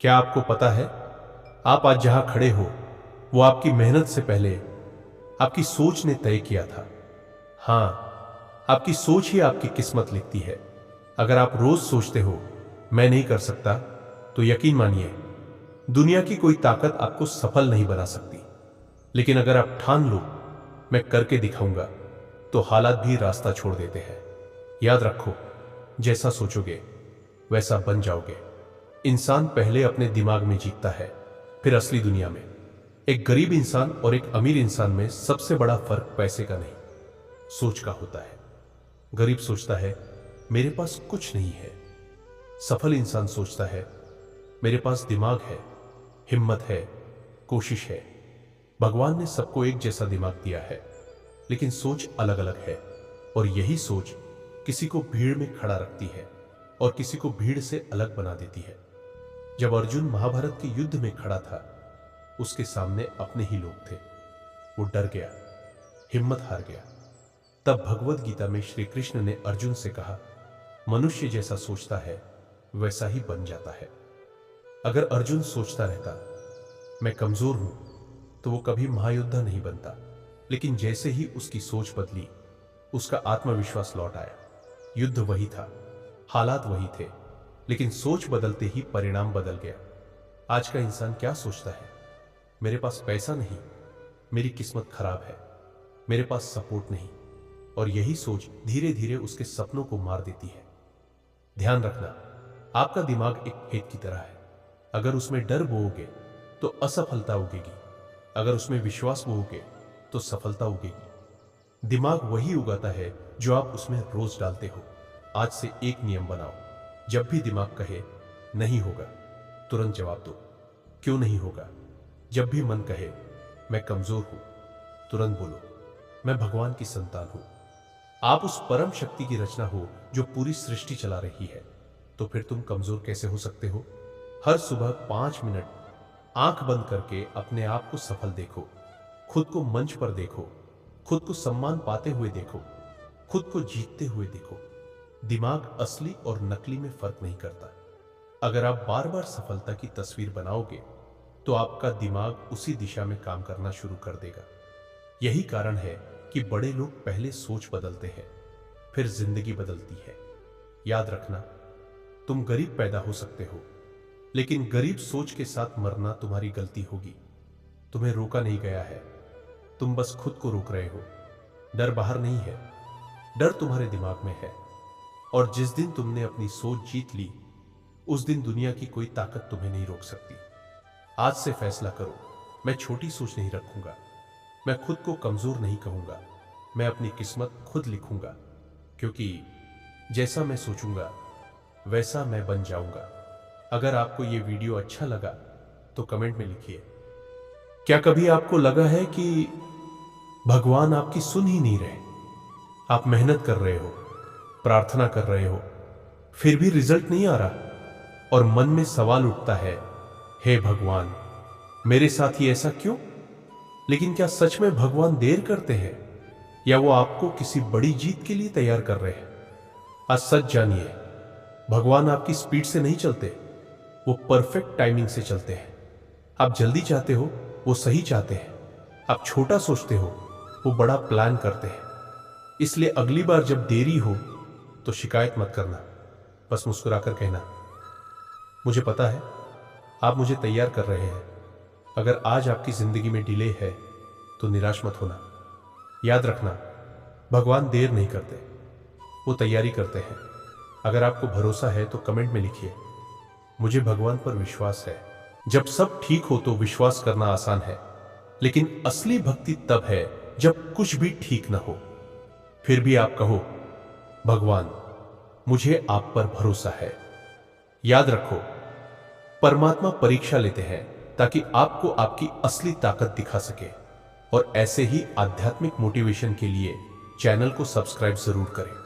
क्या आपको पता है, आप आज जहां खड़े हो वो आपकी मेहनत से पहले आपकी सोच ने तय किया था। हां, आपकी सोच ही आपकी किस्मत लिखती है। अगर आप रोज सोचते हो मैं नहीं कर सकता, तो यकीन मानिए दुनिया की कोई ताकत आपको सफल नहीं बना सकती। लेकिन अगर आप ठान लो मैं करके दिखाऊंगा, तो हालात भी रास्ता छोड़ देते हैं। याद रखो, जैसा सोचोगे वैसा बन जाओगे। इंसान पहले अपने दिमाग में जीतता है, फिर असली दुनिया में। एक गरीब इंसान और एक अमीर इंसान में सबसे बड़ा फर्क पैसे का नहीं, सोच का होता है। गरीब सोचता है मेरे पास कुछ नहीं है। सफल इंसान सोचता है मेरे पास दिमाग है, हिम्मत है, कोशिश है। भगवान ने सबको एक जैसा दिमाग दिया है, लेकिन सोच अलग अलग है। और यही सोच किसी को भीड़ में खड़ा रखती है और किसी को भीड़ से अलग बना देती है। जब अर्जुन महाभारत के युद्ध में खड़ा था, उसके सामने अपने ही लोग थे। वो डर गया, हिम्मत हार गया। तब भगवद गीता में श्री कृष्ण ने अर्जुन से कहा, मनुष्य जैसा सोचता है वैसा ही बन जाता है। अगर अर्जुन सोचता रहता मैं कमजोर हूं, तो वो कभी महायोद्धा नहीं बनता। लेकिन जैसे ही उसकी सोच बदली, उसका आत्मविश्वास लौट आया। युद्ध वही था, हालात वही थे, लेकिन सोच बदलते ही परिणाम बदल गया। आज का इंसान क्या सोचता है? मेरे पास पैसा नहीं, मेरी किस्मत खराब है, मेरे पास सपोर्ट नहीं। और यही सोच धीरे धीरे उसके सपनों को मार देती है। ध्यान रखना, आपका दिमाग एक खेत की तरह है। अगर उसमें डर बोओगे तो असफलता उगेगी, अगर उसमें विश्वास बोओगे तो सफलता उगेगी। दिमाग वही उगाता है जो आप उसमें रोज डालते हो। आज से एक नियम बनाओ, जब भी दिमाग कहे नहीं होगा, तुरंत जवाब दो, क्यों नहीं होगा। जब भी मन कहे मैं कमजोर हूं, तुरंत बोलो मैं भगवान की संतान हूं। आप उस परम शक्ति की रचना हो जो पूरी सृष्टि चला रही है। तो फिर तुम कमजोर कैसे हो सकते हो? हर सुबह 5 मिनट आंख बंद करके अपने आप को सफल देखो, खुद को मंच पर देखो, खुद को सम्मान पाते हुए देखो, खुद को जीतते हुए देखो। दिमाग असली और नकली में फर्क नहीं करता। अगर आप बार बार सफलता की तस्वीर बनाओगे, तो आपका दिमाग उसी दिशा में काम करना शुरू कर देगा। यही कारण है कि बड़े लोग पहले सोच बदलते हैं, फिर जिंदगी बदलती है। याद रखना, तुम गरीब पैदा हो सकते हो, लेकिन गरीब सोच के साथ मरना तुम्हारी गलती होगी। तुम्हें रोका नहीं गया है, तुम बस खुद को रोक रहे हो। डर बाहर नहीं है, डर तुम्हारे दिमाग में है। और जिस दिन तुमने अपनी सोच जीत ली, उस दिन दुनिया की कोई ताकत तुम्हें नहीं रोक सकती। आज से फैसला करो, मैं छोटी सोच नहीं रखूंगा, मैं खुद को कमजोर नहीं कहूंगा, मैं अपनी किस्मत खुद लिखूंगा। क्योंकि जैसा मैं सोचूंगा वैसा मैं बन जाऊंगा। अगर आपको यह वीडियो अच्छा लगा तो कमेंट में लिखिए, क्या कभी आपको लगा है कि भगवान आपकी सुन ही नहीं रहे? आप मेहनत कर रहे हो, प्रार्थना कर रहे हो, फिर भी रिजल्ट नहीं आ रहा, और मन में सवाल उठता है, हे भगवान मेरे साथ ही ऐसा क्यों? लेकिन क्या सच में भगवान देर करते हैं, या वो आपको किसी बड़ी जीत के लिए तैयार कर रहे हैं? आज सच जानिए, भगवान आपकी स्पीड से नहीं चलते, वो परफेक्ट टाइमिंग से चलते हैं। आप जल्दी चाहते हो, वो सही चाहते हैं। आप छोटा सोचते हो, वो बड़ा प्लान करते हैं। इसलिए अगली बार जब देरी हो तो शिकायत मत करना, बस मुस्कुराकर कहना, मुझे पता है आप मुझे तैयार कर रहे हैं। अगर आज आपकी जिंदगी में डिले है तो निराश मत होना। याद रखना, भगवान देर नहीं करते, वो तैयारी करते हैं। अगर आपको भरोसा है तो कमेंट में लिखिए, मुझे भगवान पर विश्वास है। जब सब ठीक हो तो विश्वास करना आसान है, लेकिन असली भक्ति तब है जब कुछ भी ठीक ना हो, फिर भी आप कहो, भगवान मुझे आप पर भरोसा है। याद रखो, परमात्मा परीक्षा लेते हैं ताकि आपको आपकी असली ताकत दिखा सके। और ऐसे ही आध्यात्मिक मोटिवेशन के लिए चैनल को सब्सक्राइब जरूर करें।